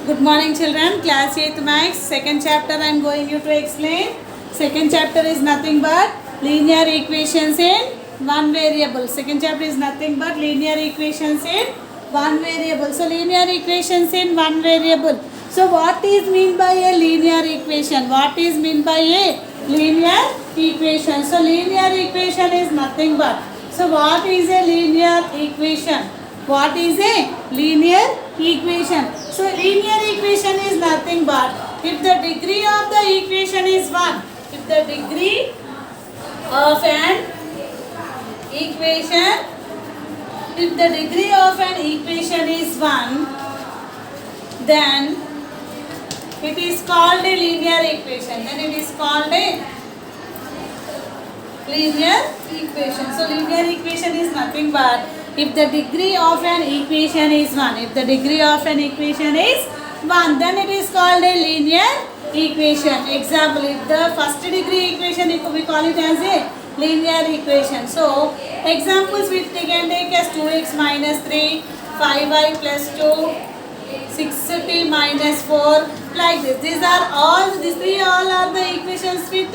Good morning children, class 8th maths, second chapter I am going you to explain. Second chapter is nothing but linear equations in one variable. Second chapter is nothing but linear equations in one variable. So linear equations in one variable. So what is mean by a linear equation? What is mean by a linear equation? So linear equation is nothing but. So what is a linear equation? What is a linear equation? So linear equation is nothing but if the degree of the equation is 1, if the degree of an equation, if the degree of an equation is 1, then it is called a linear equation. Then it is called a linear equation. So linear equation is nothing but if the degree of an equation is 1, if the degree of an equation is 1, then it is called a linear equation. Example, if the first degree equation, we call it as a linear equation. So examples we can take as 2x minus 3, 5y plus 2, 6t minus 4, like this. These are all the equations with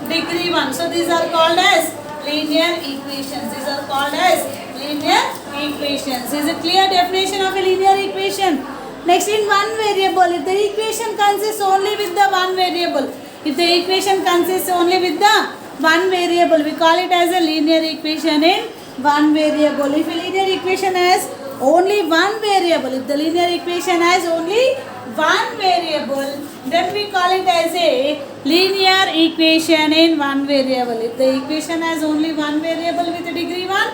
degree 1. So these are called as linear equations. These are called as linear equations. This is a clear definition of a linear equation. Next, in one variable, if the equation consists only with the one variable, if the equation consists only with the one variable, we call it as a linear equation in one variable. If a linear equation has only one variable, if the linear equation has only one variable, then we call it as a linear equation in one variable. If the equation has only one variable with a degree 1,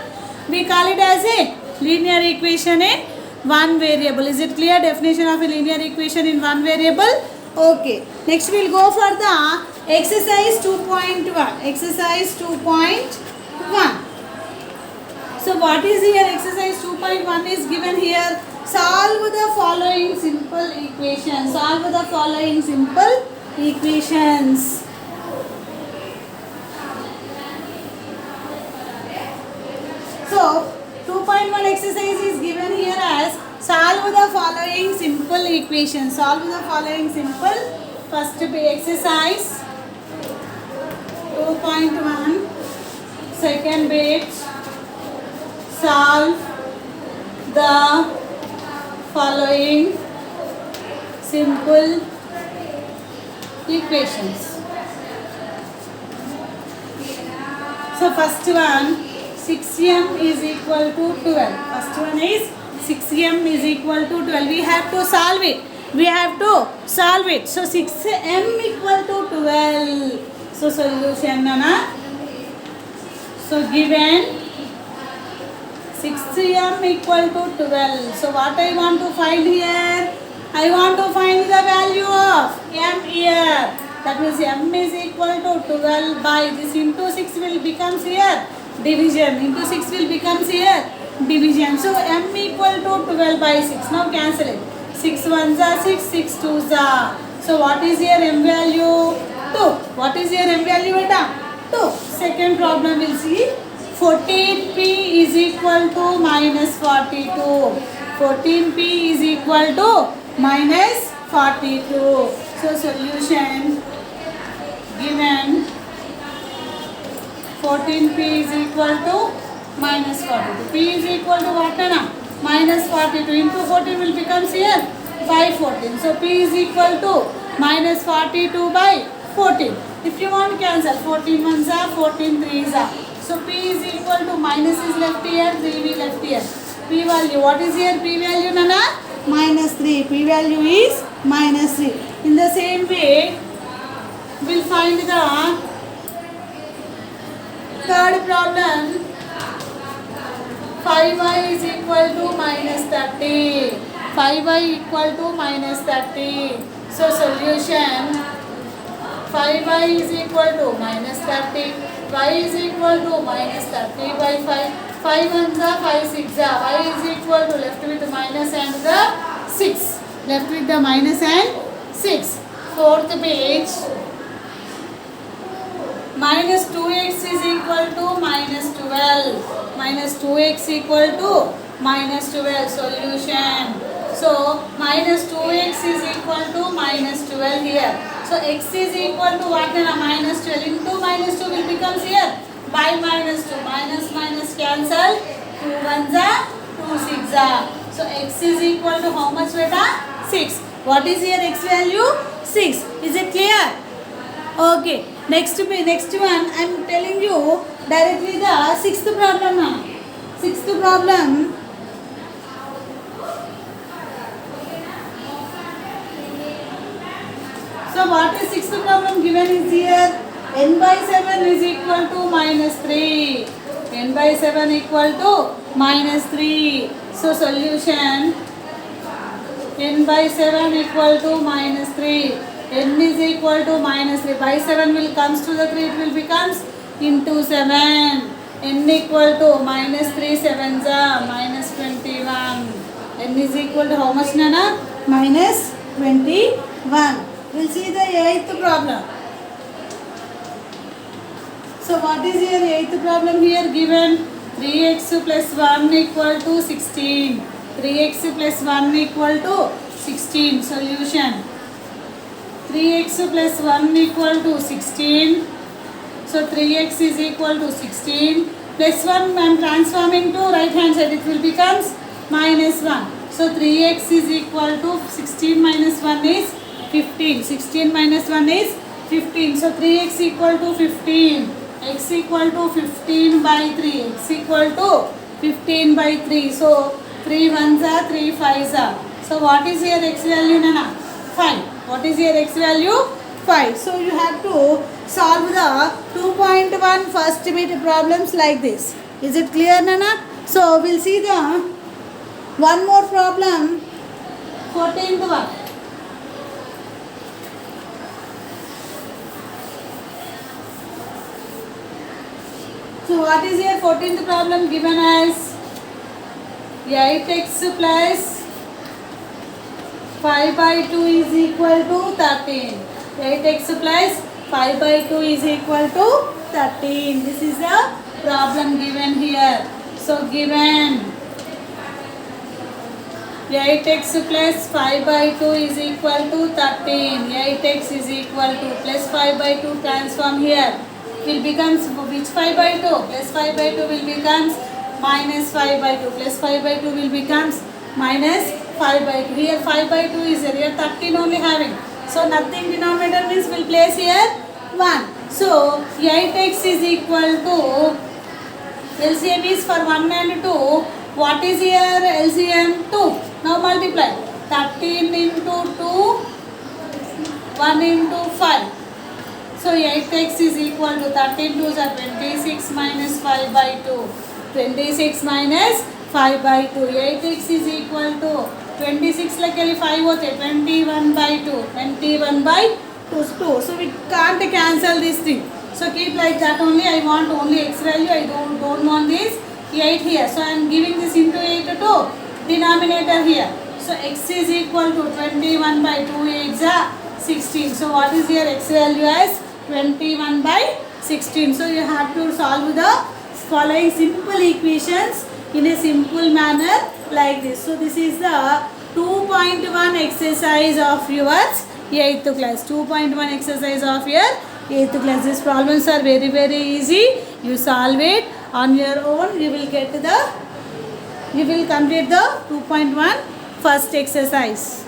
we call it as a linear equation in one variable. Is it clear definition of a linear equation in one variable? Okay. Next we will go for the exercise 2.1. Exercise 2.1. So what is here? Exercise 2.1 is given here. Solve the following simple equations. Solve the following simple equations. So 2.1 exercise is given here as solve the following simple equations. Solve the following simple. First be exercise 2.1. Second bit, solve the following simple equations. So first one, 6m is equal to 12. First one is 6m is equal to 12. We have to solve it. We have to solve it. So 6m equal to 12. So solution, Nana. So given 6m equal to 12. So what I want to find here? I want to find the value of m here. That means m is equal to 12 by this into 6 will becomes here division. Into 6 will becomes here division. So m equal to 12 by 6. Now cancel it. 6 1s are 6, 6 2s are. So what is here m value? 2. What is here m value beta? 2. Second problem we'll see. 14p is equal to minus 42. 14p is equal to minus 42. So solution given 14p is equal to minus 42. P is equal to what now? Minus 42 into 14 will becomes here by 14. So p is equal to minus 42 by 14. If you want cancel 14 1s are 14 3s are. So p is equal to minus is left here, 3 we left here. P value, what is here p value Nana? Minus 3. P value is minus 3. In the same way, we will find the third problem. 5y is equal to minus 30. 5y equal to minus 30. So solution 5y is equal to minus 30. Y is equal to minus 30 by 5. 5 1s are 5 6 are. Y is equal to left with the minus and the 6. Left with the minus and 6. Fourth page. Minus 2x is equal to minus 12. Minus 2x equal to minus 12. Solution. So minus 2x is equal to minus 12 here. So x is equal to what? Minus 12 into minus 2 will becomes here by minus 2. Minus minus cancel. 2 ones are 2 six are. So x is equal to how much beta? 6. What is here x value? 6. Is it clear? Okay. Next one I am telling you directly the sixth problem now. Sixth problem. So what is sixth problem given is here? N by 7 is equal to minus 3. N by 7 equal to minus 3. So solution n by 7 equal to minus 3. N is equal to minus 3. By 7 will comes to the 3. It will becomes into 7. N equal to minus 3 sevens are minus 21. N is equal to how much, Nana? Minus 21. We'll see the eighth problem. So what is your eighth problem here given? 3x plus 1 equal to 16. 3x plus 1 equal to 16. Solution. 3x plus 1 equal to 16. So 3x is equal to 16. Plus 1 I am transforming to right hand side. It will becomes minus 1. So 3x is equal to 16 minus 1 is 15. 16 minus 1 is 15. So 3x equal to 15. X equal to 15 by 3. X equal to 15 by 3. So 3 ones are 3 fives are. So what is your x value, Nana? 5. What is your x value? 5. So you have to solve the 2.1 first bit problems like this. Is it clear, Nana? So we'll see the one more problem. 14th one. So what is your 14th problem given as 8x plus 5 by 2 is equal to 13. 8x plus 5 by 2 is equal to 13. This is the problem given here. So given 8x plus 5 by 2 is equal to 13. 8x is equal to plus 5 by 2 transform here. Will becomes which 5 by 2? Plus 5 by 2 will becomes minus 5 by 2. Plus 5 by 2 will becomes minus 5 by 2. Here 5 by 2 is here 13 only having. So nothing denominator means will place here 1. So 8x is equal to LCM is for 1 and 2. What is here LCM? 2. Now multiply 13 into 2, 1 into 5. So 8x is equal to 13 2s are 26 minus 5 by 2. 26 minus 5 by 2. 8x is equal to 26 like 5 होते 21 by 2. 21 by 2. So we can't cancel this thing. So keep like that only. I want only x value. I don't want this 8 here. So I am giving this into 8 to denominator here. So x is equal to 21 by 2 8s are 16. So what is your x value as? 21 by 16. So you have to solve the following simple equations in a simple manner like this. So this is the 2.1 exercise of your 8th class. 2.1 exercise of your 8th class. These problems are very easy. You solve it on your own. You will complete the 2.1 first exercise.